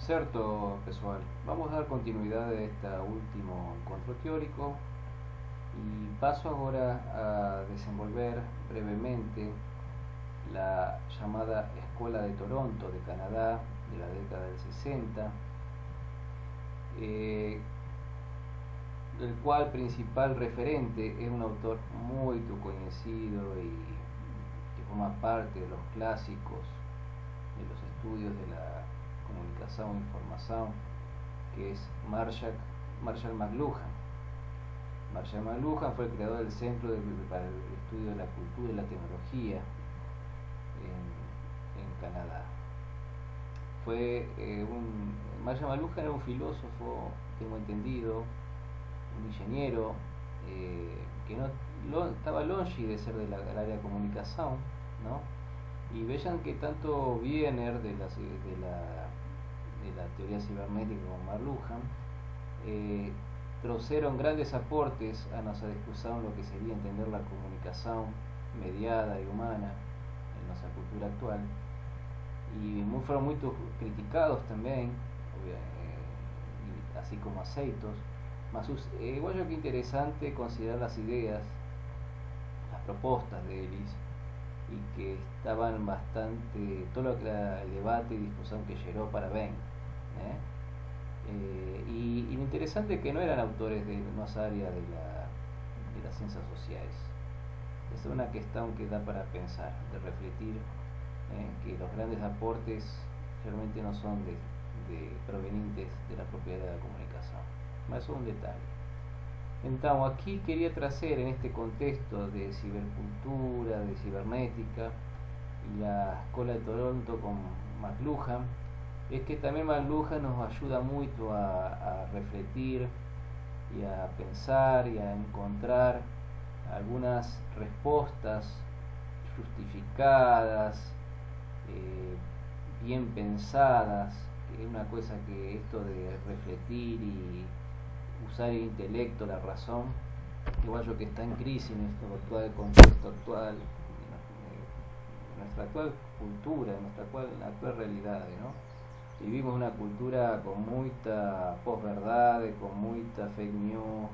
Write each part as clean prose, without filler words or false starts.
Certo, pessoal, vamos a dar continuidad a este último encontro teórico y paso ahora a desenvolver brevemente la llamada Escuela de Toronto de Canadá de la década del 60, el cual principal referente es un autor muy conocido y que forma parte de los clásicos de los estudios de la comunicación e información, que es Marshall McLuhan. Marshall McLuhan fue el creador del Centro para el Estudio de la Cultura y la Tecnología en Canadá. Marshall McLuhan era un filósofo, tengo entendido, un ingeniero, que no estaba longe de ser del área de comunicación, ¿no? Y vean que tanto Wiener de la teoría cibernética como McLuhan trouxeron grandes aportes a nuestra discusión lo que sería entender la comunicación mediada y humana en nuestra cultura actual, y fueron muy criticados también, así como aceitos. Mas igual yo que interesante considerar las ideas, las propuestas de Ellis, y que estaban bastante, todo lo que era el debate y discusión que llegó para Ben. Y lo interesante es que no eran autores de nuestra área de las ciencias sociales. Es una cuestión que da para pensar, de refletir, que los grandes aportes realmente no son provenientes de la propiedad de la comunicación. Más es un detalle. Entonces, aquí quería traer en este contexto de cibercultura, de cibernética y la Escuela de Toronto con McLuhan, es que también McLuhan nos ayuda mucho a refletir y a pensar y a encontrar algunas respuestas justificadas, bien pensadas, que es una cosa que esto de refletir y usar el intelecto, la razón, igual yo que está en crisis en este actual contexto actual, en nuestra actual cultura, en nuestra actual realidad, ¿no? Vivimos una cultura con mucha posverdad, con mucha fake news.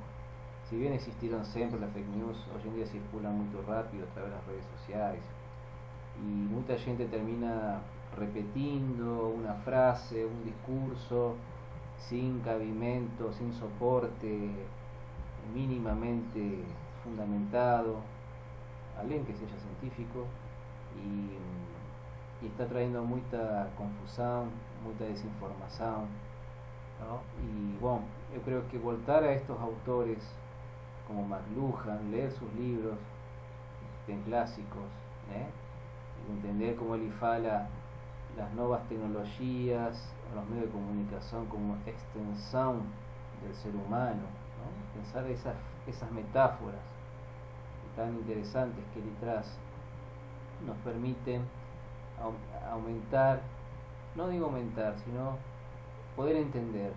Si bien existieron siempre las fake news, hoy en día circulan muy rápido a través de las redes sociales y mucha gente termina repitiendo una frase, un discurso sin cabimento, sin soporte mínimamente fundamentado, alguien que sea científico, y está trayendo mucha confusión, mucha desinformación, ¿no? Y bueno, yo creo que voltar a estos autores como McLuhan, leer sus libros clásicos, entender cómo él fala las nuevas tecnologías, los medios de comunicación como extensión del ser humano, ¿no? Pensar esas metáforas tan interesantes que él trae nos permiten aumentar, no digo aumentar, sino poder entender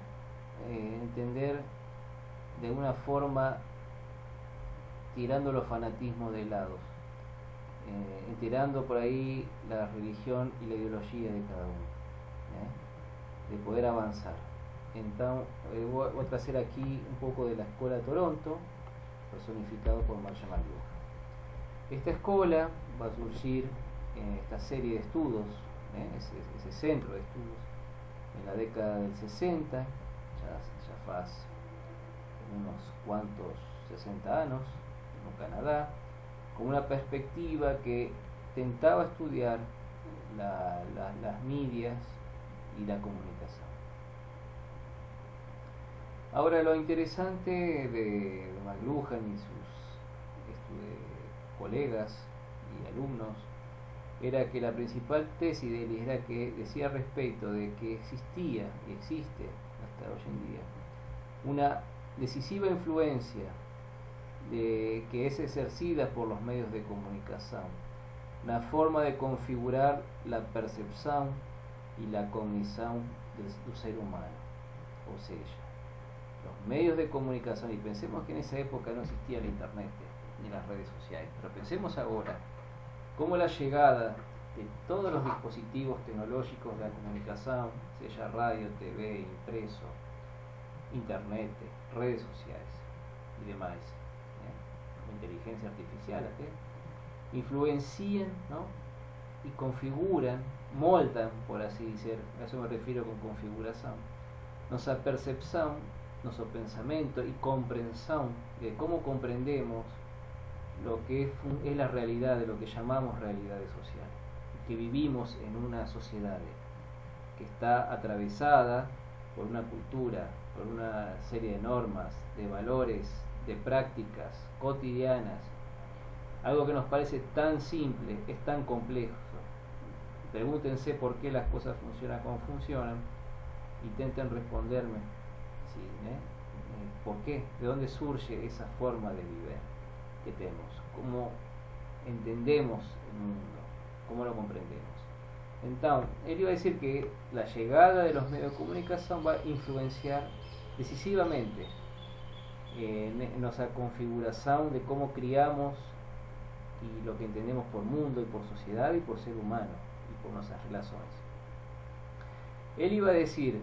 de una forma tirando los fanatismos de lado, tirando por ahí la religión y la ideología de cada uno, de poder avanzar. Entonces voy a traer aquí un poco de la Escuela de Toronto, personificado por Marshall McLuhan. Esta escuela va a surgir en esta serie de estudios, ese centro de estudios, en la década del 60, ya hace unos cuantos 60 años, en Canadá, con una perspectiva que tentaba estudiar las medias y la comunicación. Ahora, lo interesante de McLuhan y sus colegas y alumnos era que la principal tesis de él era que decía respecto de que existía y existe hasta hoy en día una decisiva influencia que es ejercida por los medios de comunicación, una forma de configurar la percepción y la cognición del ser humano. O sea, los medios de comunicación, y pensemos que en esa época no existía el internet ni las redes sociales, pero pensemos ahora cómo la llegada de todos los dispositivos tecnológicos de la comunicación, sea radio, TV, impreso, internet, redes sociales y demás, inteligencia artificial, influencian, ¿no? Y configuran, moldan, por así decir, a eso me refiero con configuración, nuestra percepción, nuestro pensamiento y comprensión de cómo comprendemos lo que es la realidad, de lo que llamamos realidades sociales, que vivimos en una sociedad que está atravesada por una cultura, por una serie de normas, de valores, de prácticas cotidianas. Algo que nos parece tan simple es tan complejo. Pregúntense por qué las cosas funcionan como funcionan. Intenten responderme, ¿sí? ¿Por qué? ¿De dónde surge esa forma de vivir que tenemos? ¿Cómo entendemos el mundo? ¿Cómo lo comprendemos? Entonces, él iba a decir que la llegada de los medios de comunicación va a influenciar decisivamente en nuestra configuración de cómo criamos y lo que entendemos por mundo y por sociedad y por ser humano y por nuestras relaciones. Él iba a decir,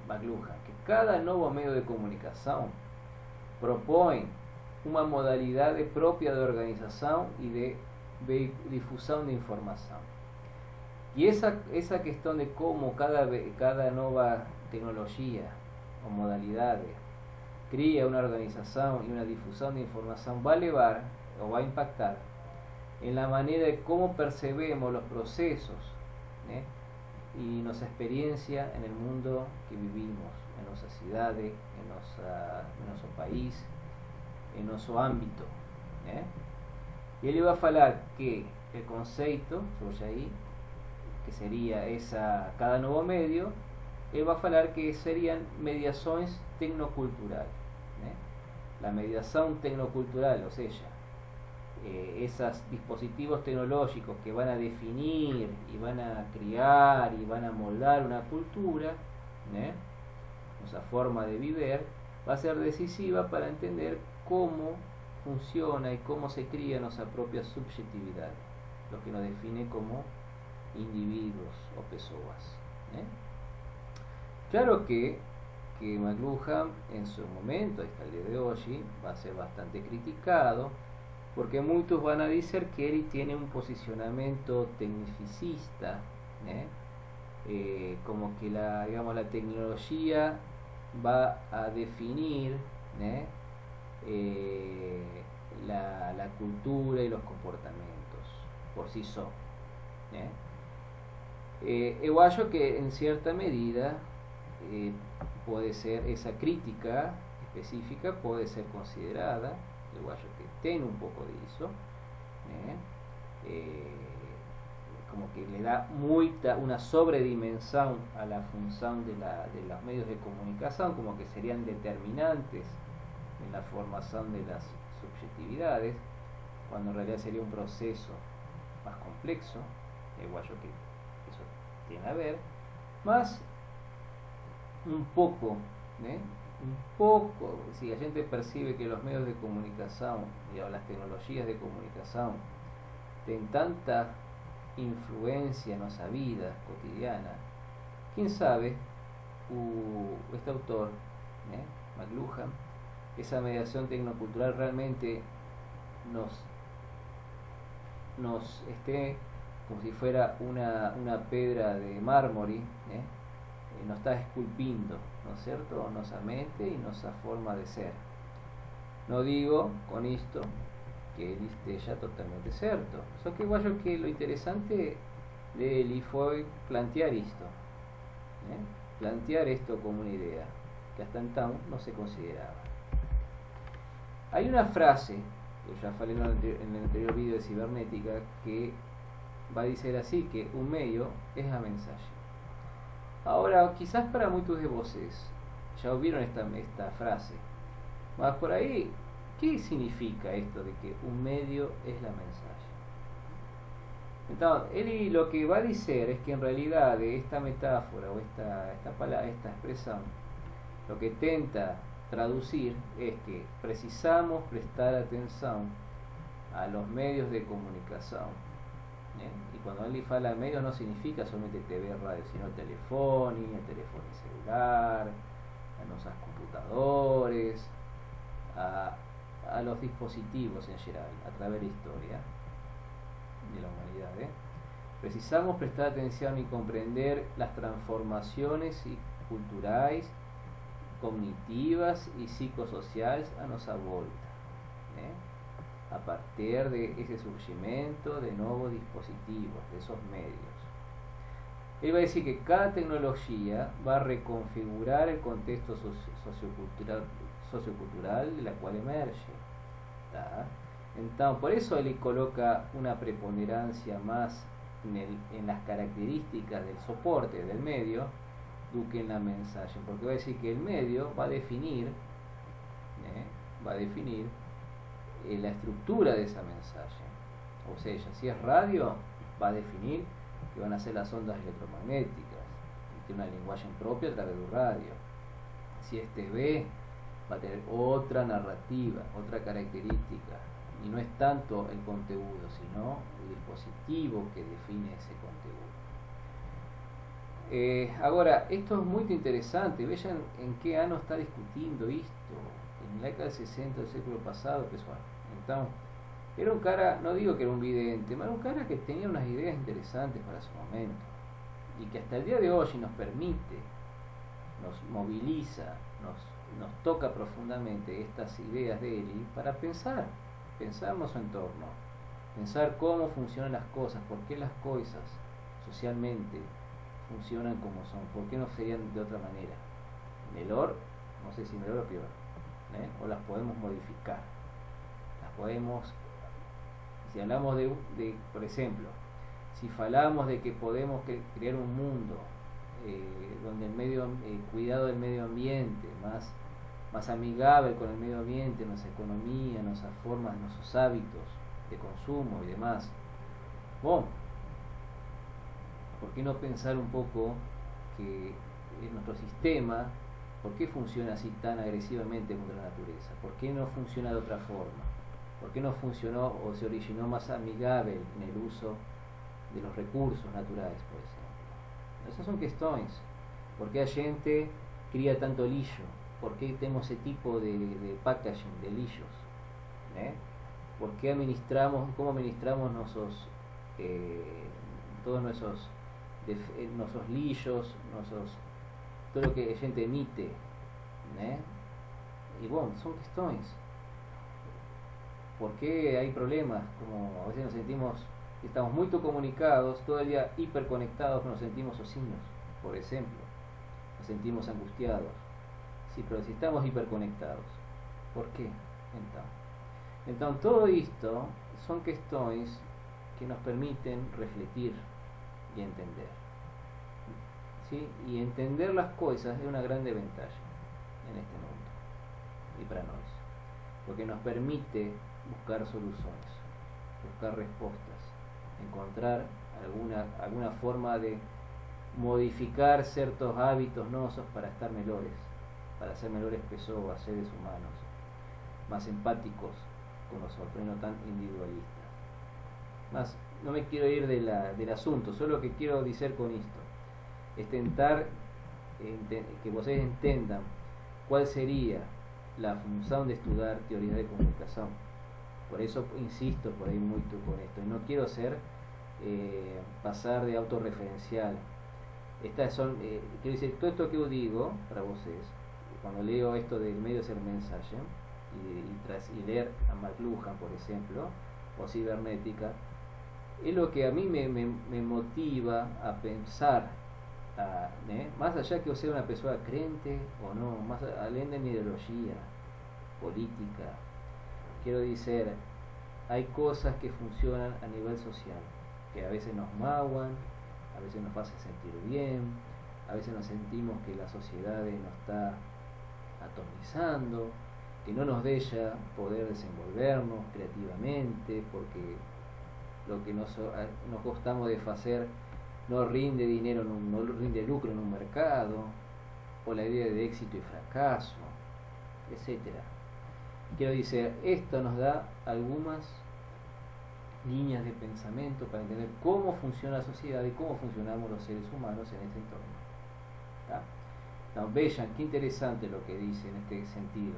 McLuhan, que cada nuevo medio de comunicación propone una modalidad propia de organización y de difusión de información. Y esa cuestión de cómo cada nueva tecnología o modalidades crea una organización y una difusión de información va a elevar o va a impactar en la manera de cómo percebemos los procesos y nuestra experiencia en el mundo que vivimos, en nuestras ciudades, en nuestro país, en nuestro ámbito. Y él iba a hablar que el concepto, que sería cada nuevo medio, él va a hablar que serían mediaciones tecnoculturales. La mediación tecnocultural, o sea, esos dispositivos tecnológicos que van a definir y van a criar y van a moldar una cultura, nuestra forma de vivir, va a ser decisiva para entender cómo funciona y cómo se cría nuestra propia subjetividad, lo que nos define como individuos o personas. Claro que McLuhan en su momento, hasta el día de hoy, va a ser bastante criticado, porque muchos van a decir que él tiene un posicionamiento tecnicista, como que la tecnología va a definir la cultura y los comportamientos por sí solos. Yo creo que en cierta medida puede ser esa crítica específica puede ser considerada. Yo creo que tiene un poco de eso, como que le da una sobredimensión a la función de los medios de comunicación, como que serían determinantes en la formación de las subjetividades, cuando en realidad sería un proceso más complejo. Yo creo que eso tiene a ver, más un poco, si la gente percibe que los medios de comunicación o las tecnologías de comunicación tienen tanta influencia en nuestra vida cotidiana, quién sabe, este autor, McLuhan, esa mediación tecnocultural realmente nos esté como si fuera una piedra de mármol, nos está esculpiendo, ¿no es cierto?, nuestra mente y nuestra forma de ser. No digo con esto que él esté ya totalmente cierto, solo que igual que lo interesante de él fue plantear esto como una idea que hasta entonces no se consideraba. Hay una frase que ya falé en el anterior video de cibernética que va a decir así, que un medio es la mensaje. Ahora, quizás para muchos de vosotros ya oyeron esta frase, más por ahí, ¿qué significa esto de que un medio es la mensaje? Entonces, él lo que va a decir es que en realidad de esta metáfora o esta expresión, lo que intenta traducir es que precisamos prestar atención a los medios de comunicación. Y cuando él fala medios no significa solamente TV, radio, sino telefonía, telefonía celular, a nuestros computadores, a los dispositivos en general, a través de la historia de la humanidad. Precisamos prestar atención y comprender las transformaciones culturales, cognitivas y psicosociales a nuestra vuelta, a partir de ese surgimiento de nuevos dispositivos, de esos medios. Él va a decir que cada tecnología va a reconfigurar el contexto sociocultural de la cual emerge. Entonces, por eso él coloca una preponderancia más en las características del soporte del medio do que en la mensaje, porque va a decir que el medio va a definir la estructura de esa mensaje. O sea, si es radio, va a definir que van a ser las ondas electromagnéticas, y tiene una lenguaje propia a través de radio. Si es TV, va a tener otra narrativa, otra característica, y no es tanto el contenido, sino el dispositivo que define ese contenido. Ahora, esto es muy interesante. Vean en qué año está discutiendo esto. En la década del 60 del século pasado, entonces, era un cara, no digo que era un vidente, pero era un cara que tenía unas ideas interesantes para su momento, y que hasta el día de hoy nos permite, nos moviliza, nos toca profundamente estas ideas de él para pensar nuestro entorno, pensar cómo funcionan las cosas, por qué las cosas socialmente funcionan como son, por qué no serían de otra manera. Mejor, no sé si mejor o peor, o las podemos modificar, las podemos, si hablamos de por ejemplo, si falamos de que podemos crear un mundo donde el cuidado del medio ambiente, más amigable con el medio ambiente, nuestra economía, nuestras formas, nuestros hábitos de consumo y demás. Bueno, ¿por qué no pensar un poco que nuestro sistema, por qué funciona así tan agresivamente contra la naturaleza? ¿Por qué no funciona de otra forma? ¿Por qué no funcionó o se originó más amigable en el uso de los recursos naturales, por ejemplo? Esas son cuestiones. ¿Por qué la gente cría tanto lillo? ¿Por qué tenemos ese tipo de packaging de lillos? ¿Por qué cómo administramos todos nuestros lillos, todo lo que la gente emite? Y bueno, son cuestiones. ¿Por qué hay problemas? Como a veces nos sentimos, estamos muy comunicados, todo el día hiperconectados, nos sentimos ocinos, por ejemplo. Nos sentimos angustiados. Sí, pero si estamos hiperconectados, ¿por qué? Entonces todo esto son cuestiones que nos permiten refletir y entender. ¿Sí? Y entender las cosas es una gran ventaja en este mundo y para nosotros, porque nos permite buscar soluciones, buscar respuestas, encontrar alguna forma de modificar ciertos hábitos nosos para estar mejores, para ser mejores personas, seres humanos, más empáticos con nosotros y no tan individualistas. Más, no me quiero ir del asunto, solo que quiero decir con esto es intentar que ustedes entendan cuál sería la función de estudiar teoría de comunicación. Por eso insisto por ahí mucho con esto, y no quiero pasar de autorreferencial. Estas son, quiero decir, todo esto que yo digo para ustedes, cuando leo esto del medio ser mensaje y leer a McLuhan, por ejemplo, o cibernética, es lo que a mí me motiva a pensar, más allá que yo sea una persona creyente o no, más allá de mi ideología política. Quiero decir, hay cosas que funcionan a nivel social, que a veces nos maguan, a veces nos hacen sentir bien, a veces nos sentimos que la sociedad nos está atomizando, que no nos deja poder desenvolvernos creativamente, porque lo que nos costamos de hacer no rinde dinero, no rinde lucro en un mercado, o la idea de éxito y fracaso, etcétera. Quiero decir, esto nos da algunas líneas de pensamiento para entender cómo funciona la sociedad y cómo funcionamos los seres humanos en este entorno. ¿Tá? Entonces, vean qué interesante lo que dice en este sentido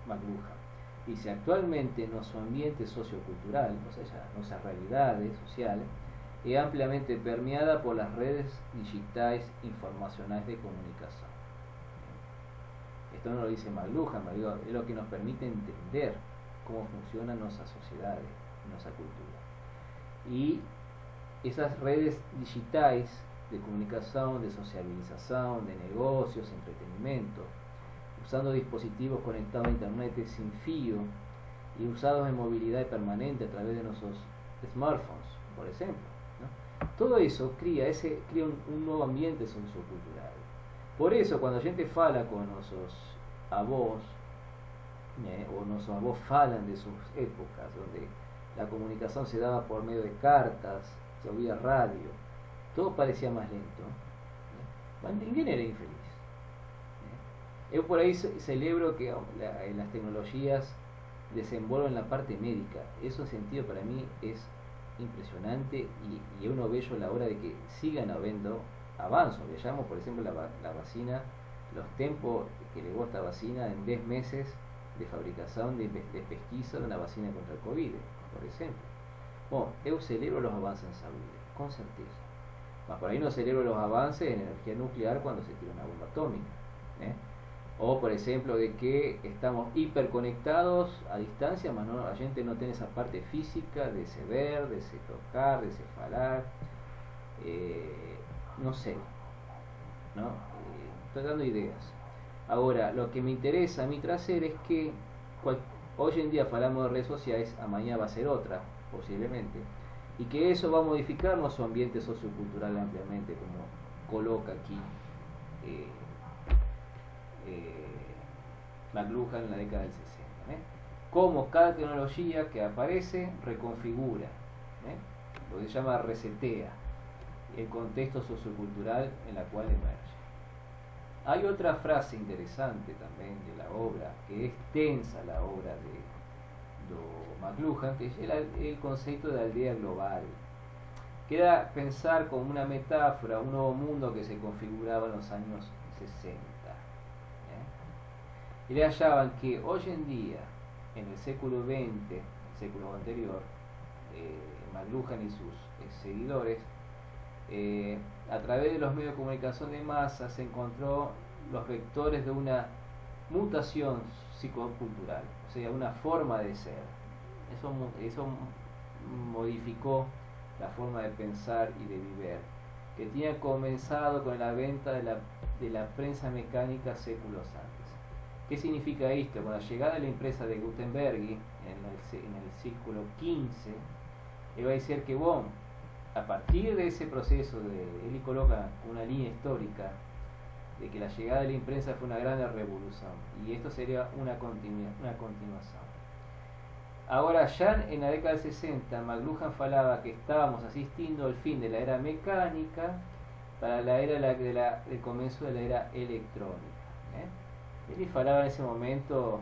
McLuhan. Dice, actualmente nuestro ambiente sociocultural, o sea, nuestras realidades sociales, es ampliamente permeada por las redes digitales informacionales de comunicación. Esto no lo dice McLuhan, es lo que nos permite entender cómo funcionan nuestras sociedades, nuestra cultura. Y esas redes digitales de comunicación, de socialización, de negocios, entretenimiento, usando dispositivos conectados a internet sin fío y usados en movilidad permanente a través de nuestros smartphones, por ejemplo, ¿no? Todo eso crea un nuevo ambiente sociocultural. Por eso, cuando a gente fala con nuestros avós, o nuestros avós falan de sus épocas, donde la comunicación se daba por medio de cartas, se oía radio, todo parecía más lento, ninguén era infeliz. Yo por ahí celebro que las tecnologías desenvuelven la parte médica. Eso sentido para mí es impresionante y uno bello a la hora de que sigan habiendo avances. Veamos, por ejemplo, la vacina, los tiempos que le esta vacina en 10 meses de fabricación, de pesquisa de una vacina contra el COVID, por ejemplo. Bueno, yo celebro los avances en salud, con certeza. Mas por ahí no celebro los avances en energía nuclear cuando se tira una bomba atómica. O por ejemplo de que estamos hiperconectados a distancia, mas la gente no tiene esa parte física de se ver, de se tocar, de se falar, no sé, ¿no? Estoy dando ideas. Ahora, lo que me interesa a mí traer es que hoy en día hablamos de redes sociales, a mañana va a ser otra, posiblemente, y que eso va a modificar nuestro ambiente sociocultural ampliamente, como coloca aquí McLuhan en la década del 60. Cómo cada tecnología que aparece reconfigura, lo que se llama resetea el contexto sociocultural en la cual emerge. Hay otra frase interesante también de la obra, que es tensa la obra de McLuhan, que es el concepto de aldea global. Queda pensar como una metáfora, un nuevo mundo que se configuraba en los años 60. Y le hallaban que hoy en día, en el século XX, el século anterior, McLuhan y sus seguidores, a través de los medios de comunicación de masa se encontró los vectores de una mutación psicocultural, o sea, una forma de ser. Eso modificó la forma de pensar y de vivir, que tenía comenzado con la venta de la prensa mecánica séculos antes. ¿Qué significa esto? Con la llegada de la empresa de Gutenberg en el siglo XV, él va a decir que a partir de ese proceso, él coloca una línea histórica de que la llegada de la imprenta fue una gran revolución, y esto sería una continuación. Ahora, ya en la década del 60, McLuhan falaba que estábamos asistiendo al fin de la era mecánica para la era del comienzo de la era electrónica. Él falaba en ese momento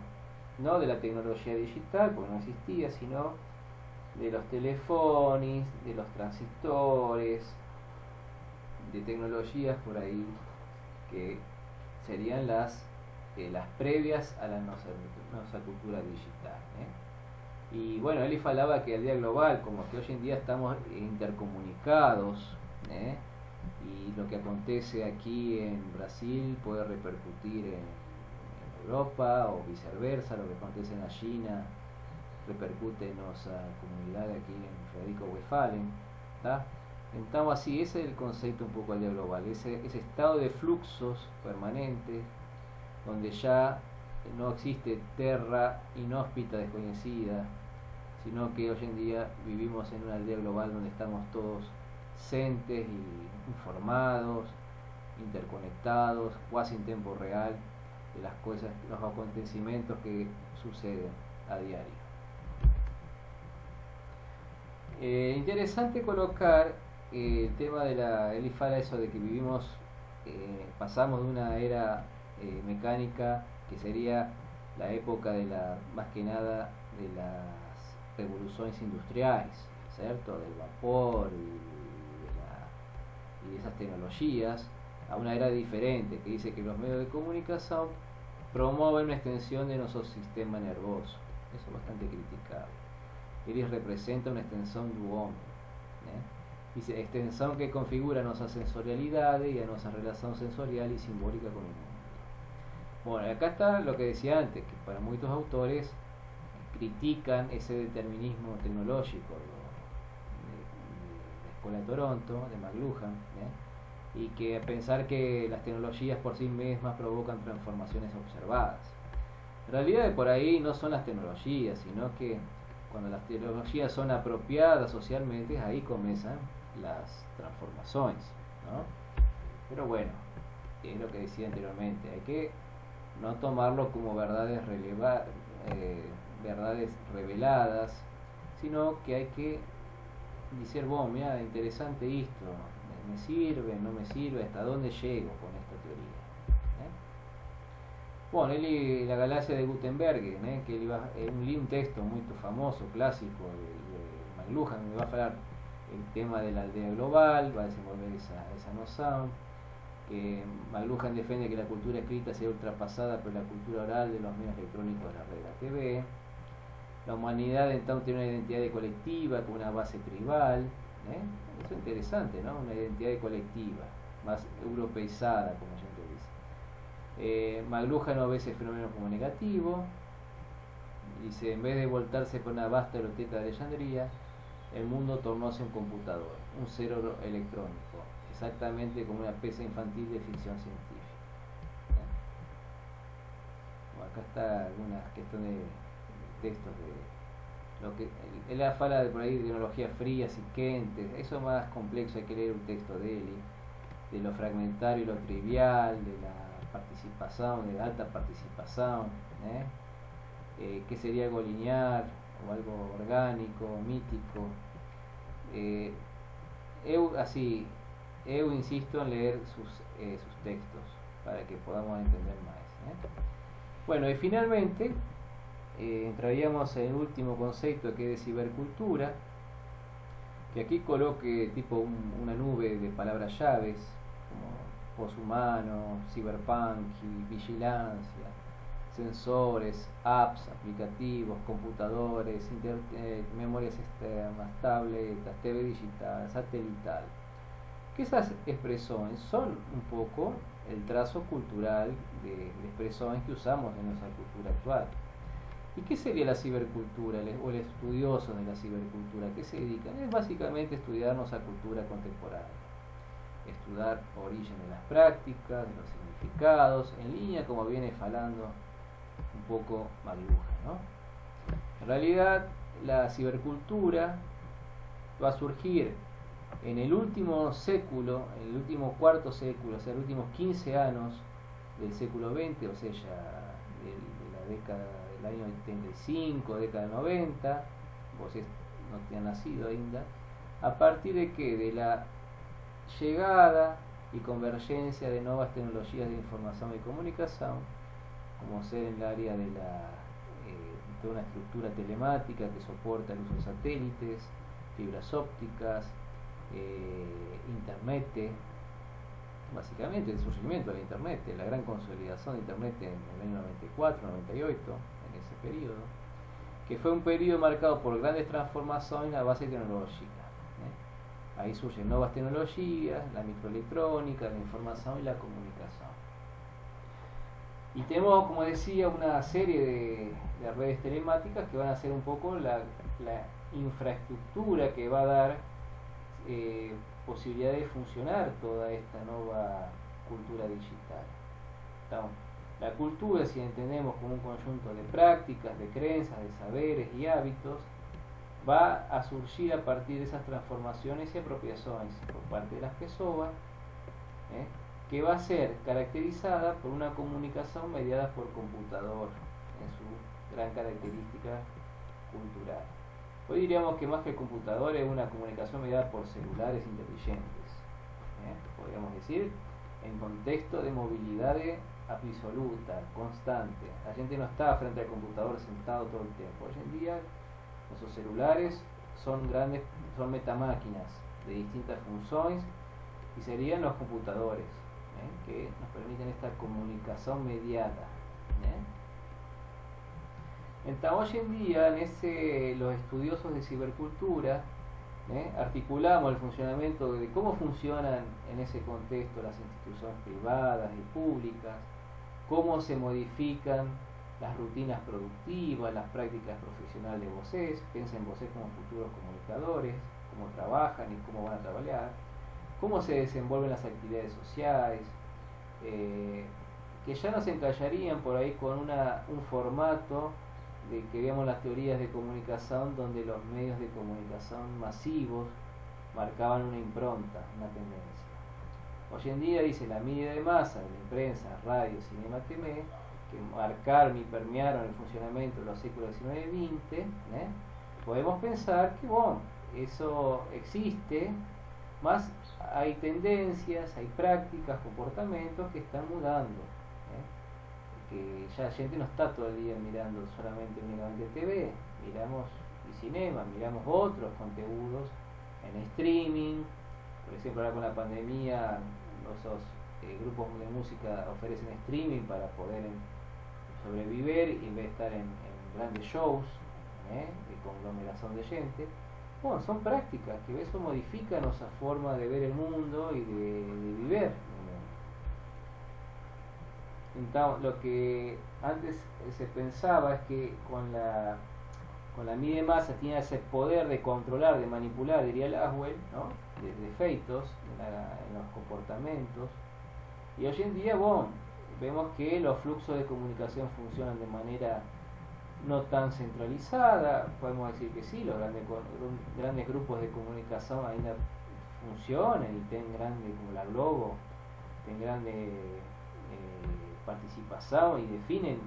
no de la tecnología digital, porque no existía, sino de los teléfonos, de los transistores, de tecnologías por ahí que serían las previas a nuestra cultura digital. Y bueno, él falaba que al día global, como que hoy en día estamos intercomunicados, y lo que acontece aquí en Brasil puede repercutir en Europa o viceversa, lo que acontece en la China repercute en nuestra comunidad aquí en Federico Westphalen. Entonces así, ese es el concepto un poco al día global, ese estado de fluxos permanentes donde ya no existe terra inhóspita desconocida, sino que hoy en día vivimos en una aldea global donde estamos todos sentes y informados, interconectados, casi en tiempo real, de las cosas, los acontecimientos que suceden a diario. Interesante colocar el tema de él fala eso de que vivimos, pasamos de una era mecánica que sería la época más que nada de las revoluciones industriales, ¿cierto? Del vapor y de esas tecnologías, a una era diferente que dice que los medios de comunicación promueven una extensión de nuestro sistema nervioso. Eso es bastante criticable. Iris representa una extensión del hombre. Dice, extensión que configura nuestra sensorialidad y a nuestra relación sensorial y simbólica con el mundo. Bueno, acá está lo que decía antes, que para muchos autores critican ese determinismo tecnológico de la Escuela de Toronto, de McLuhan, y que pensar que las tecnologías por sí mismas provocan transformaciones observadas. En realidad por ahí no son las tecnologías, sino que cuando las tecnologías son apropiadas socialmente, ahí comienzan las transformaciones, ¿no? Pero bueno, es lo que decía anteriormente, hay que no tomarlo como verdades reveladas, sino que hay que decir, bueno, mira, interesante esto, me sirve, no me sirve, hasta dónde llego con esta teoría. Bueno, él y la galaxia de Gutenberg, que él un texto muy famoso, clásico de McLuhan, donde va a hablar el tema de la aldea global, va a desenvolver esa noción, que McLuhan defiende que la cultura escrita sea ultrapasada por la cultura oral de los medios electrónicos de la red de la TV. La humanidad entonces tiene una identidad colectiva con una base tribal. Eso es interesante, ¿no? Una identidad colectiva, más europeizada, como siempre dice. McLuhan no ve ese fenómeno como negativo. Dice, en vez de voltarse por una vasta biblioteca de Alejandría, el mundo tornóse un computador, un cerebro electrónico, exactamente como una pieza infantil de ficción científica. Bueno, acá está algunas cuestiones de textos de lo que él habla de por ahí de tecnologías frías y quentes. Eso es más complejo, hay que leer un texto de él, de lo fragmentario y lo trivial, de la participación, de la alta participación, qué sería algo lineal o algo orgánico, mítico. Eu insisto en leer sus textos para que podamos entender más. Bueno, y finalmente entraríamos en el último concepto, que es de cibercultura, que aquí coloque tipo una nube de palabras llaves como poshumano, cyberpunk, vigilancia, sensores, apps, aplicativos, computadores, memorias externas, tabletas, TV digital, satelital. Que esas expresiones son un poco el trazo cultural de expresiones que usamos en nuestra cultura actual. ¿Y qué sería la cibercultura o el estudioso de la cibercultura? ¿Qué se dedican? Es básicamente estudiar nuestra cultura contemporánea, estudiar origen de las prácticas, de los significados, en línea como viene falando un poco McLuhan, ¿no? En realidad la cibercultura va a surgir en el último século, en el último cuarto século, o sea, los últimos 15 años del século XX, o sea, ya de la década del año 75, década del 90, vos no te han nacido ainda, a partir de que de la llegada y convergencia de nuevas tecnologías de información y comunicación, como ser en el área de toda una estructura telemática que soporta el uso de satélites, fibras ópticas, internet, básicamente el surgimiento de la internet, la gran consolidación de internet en el año 94, 98, en ese periodo, que fue un periodo marcado por grandes transformaciones en la base tecnológica. Ahí surgen nuevas tecnologías, la microelectrónica, la información y la comunicación. Y tenemos, como decía, una serie de redes telemáticas que van a ser un poco la infraestructura que va a dar posibilidad de funcionar toda esta nueva cultura digital. La cultura, si entendemos como un conjunto de prácticas, de creencias, de saberes y hábitos, va a surgir a partir de esas transformaciones y apropiaciones por parte de las personas, que va a ser caracterizada por una comunicación mediada por computador en su gran característica cultural. Hoy diríamos que más que el computador es una comunicación mediada por celulares inteligentes, podríamos decir, en contexto de movilidad absoluta, constante. La gente no está frente al computador sentado todo el tiempo. Hoy en día Nuestros celulares son metamáquinas de distintas funciones y serían los computadores, que nos permiten esta comunicación mediada. Entonces, hoy en día, los estudiosos de cibercultura articulamos el funcionamiento de cómo funcionan en ese contexto las instituciones privadas y públicas, cómo se modifican las rutinas productivas, las prácticas profesionales de vocés, piensen en vocés como futuros comunicadores, cómo trabajan y cómo van a trabajar, cómo se desenvuelven las actividades sociales, que ya no se encallarían por ahí con un formato de que veamos las teorías de comunicación donde los medios de comunicación masivos marcaban una impronta, una tendencia. Hoy en día dice la media de masa de la imprensa, radio, cinema, TV, que marcaron y permearon el funcionamiento de los siglos XIX y XX, podemos pensar que bueno, eso existe, más hay tendencias, hay prácticas, comportamientos que están mudando, que ya la gente no está todo el día mirando únicamente TV, miramos cinema, miramos otros contenidos en streaming. Por ejemplo, ahora con la pandemia esos grupos de música ofrecen streaming para poder sobrevivir y estar en grandes shows de conglomeración de gente. Bueno, son prácticas que eso modifican nuestra forma de ver el mundo y de vivir el mundo. Entonces, lo que antes se pensaba es que con la media masa tenía ese poder de controlar, de manipular, diría Laswell, de efectos en los comportamientos. Y hoy en día, bueno, vemos que los fluxos de comunicación funcionan de manera no tan centralizada. Podemos decir que sí, los grandes grupos de comunicación ainda funcionan y tienen grande, como la Globo, tienen grande participación y definen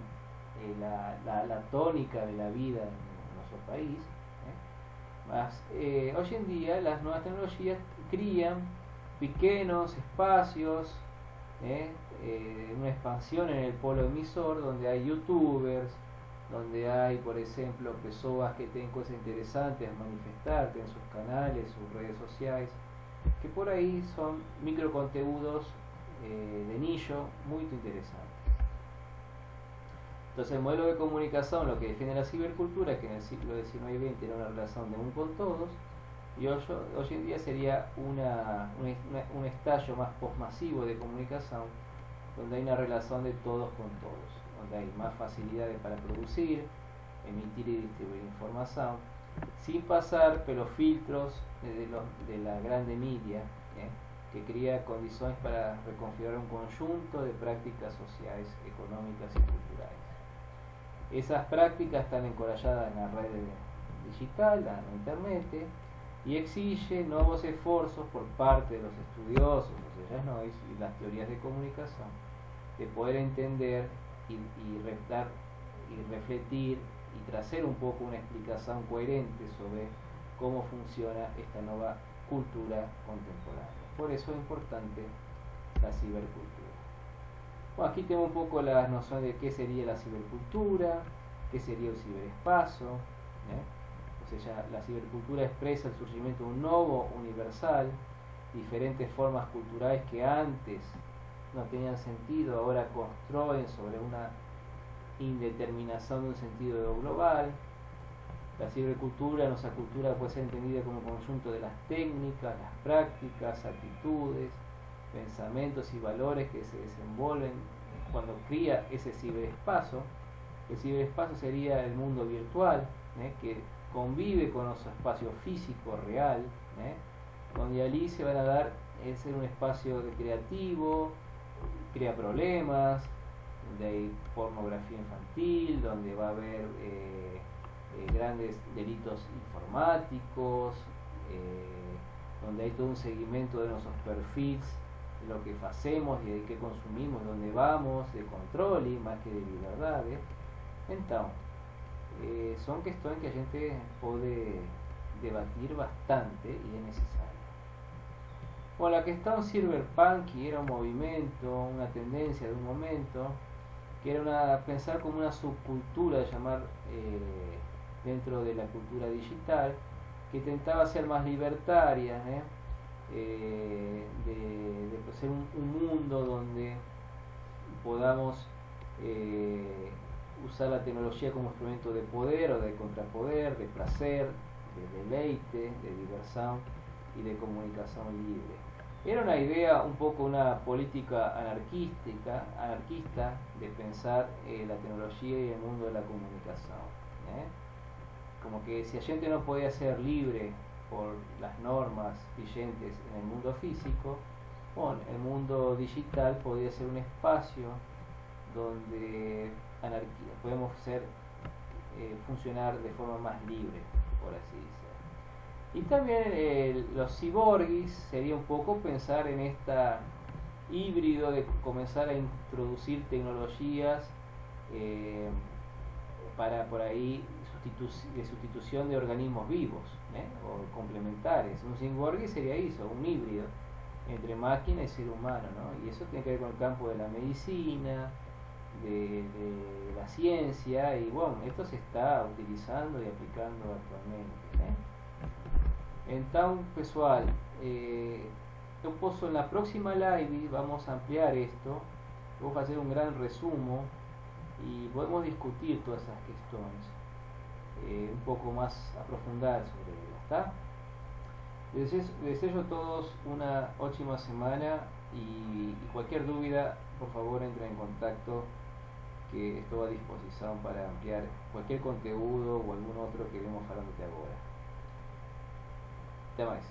la tónica de la vida en nuestro país. Hoy en día las nuevas tecnologías crían pequeños espacios, una expansión en el polo emisor donde hay youtubers, donde hay, por ejemplo, personas que tienen cosas interesantes a manifestarte en sus canales, sus redes sociales, que por ahí son microcontenidos de nicho muy interesantes. Entonces el modelo de comunicación, lo que defiende la cibercultura, que en el siglo XIX y XX era una relación de un con todos, y hoy en día sería un estallo más postmasivo de comunicación, donde hay una relación de todos con todos, donde hay más facilidades para producir, emitir y distribuir información, sin pasar por los filtros de la grande media, que crea condiciones para reconfigurar un conjunto de prácticas sociales, económicas y culturales. Esas prácticas están encorajadas en la red digital, en internet, y exige nuevos esfuerzos por parte de los estudiosos, y las teorías de comunicación, de poder entender y refletir y trazar un poco una explicación coherente sobre cómo funciona esta nueva cultura contemporánea. Por eso es importante la cibercultura. Bueno, aquí tengo un poco las nociones de qué sería la cibercultura, qué sería el ciberespacio. O sea, la cibercultura expresa el surgimiento de un nuevo universal, diferentes formas culturales que antes no tenían sentido, ahora construyen sobre una indeterminación de un sentido global. La cibercultura, nuestra cultura, puede ser entendida como conjunto de las técnicas, las prácticas, actitudes, pensamientos y valores que se desenvuelven cuando cría ese ciberespacio. El ciberespacio sería el mundo virtual, que convive con nuestro espacio físico real, donde allí se van a dar ser un espacio creativo, crea problemas, donde hay pornografía infantil, donde va a haber grandes delitos informáticos, donde hay todo un seguimiento de nuestros perfiles, de lo que hacemos y de qué consumimos, dónde vamos, de control y más que de liberdades. Entonces, son cuestiones que a gente puede debatir bastante y es necesario. Bueno, la cuestión cyberpunk era un movimiento, una tendencia de un momento, que era pensar como una subcultura de dentro de la cultura digital, que tentaba ser más libertaria, de ser un mundo donde podamos usar la tecnología como instrumento de poder o de contrapoder, de placer, de deleite, de diversión y de comunicación libre. Era una idea, un poco una política anarquista de pensar la tecnología y el mundo de la comunicación. Como que si la gente no podía ser libre por las normas vigentes en el mundo físico, bueno, el mundo digital podía ser un espacio donde podemos funcionar de forma más libre, por así decirlo. Y también los ciborguis sería un poco pensar en esta híbrido de comenzar a introducir tecnologías para por ahí de sustitución de organismos vivos o complementarios. Un ciborgue sería eso, un híbrido entre máquina y ser humano, ¿no? Y eso tiene que ver con el campo de la medicina, de la ciencia, y bueno, esto se está utilizando y aplicando actualmente. Então, pessoal, eu posso na próxima live vamos a ampliar esto, vou fazer um grande resumo y podemos discutir todas esas cuestiones un poco más aprofundadas sobre ellas, ¿está? Les deseo a todos una ótima semana y cualquier duda, por favor, entren en contacto, que estoy a disposición para ampliar cualquier contenido o algún otro que vemos hablando de ahora. Até mais.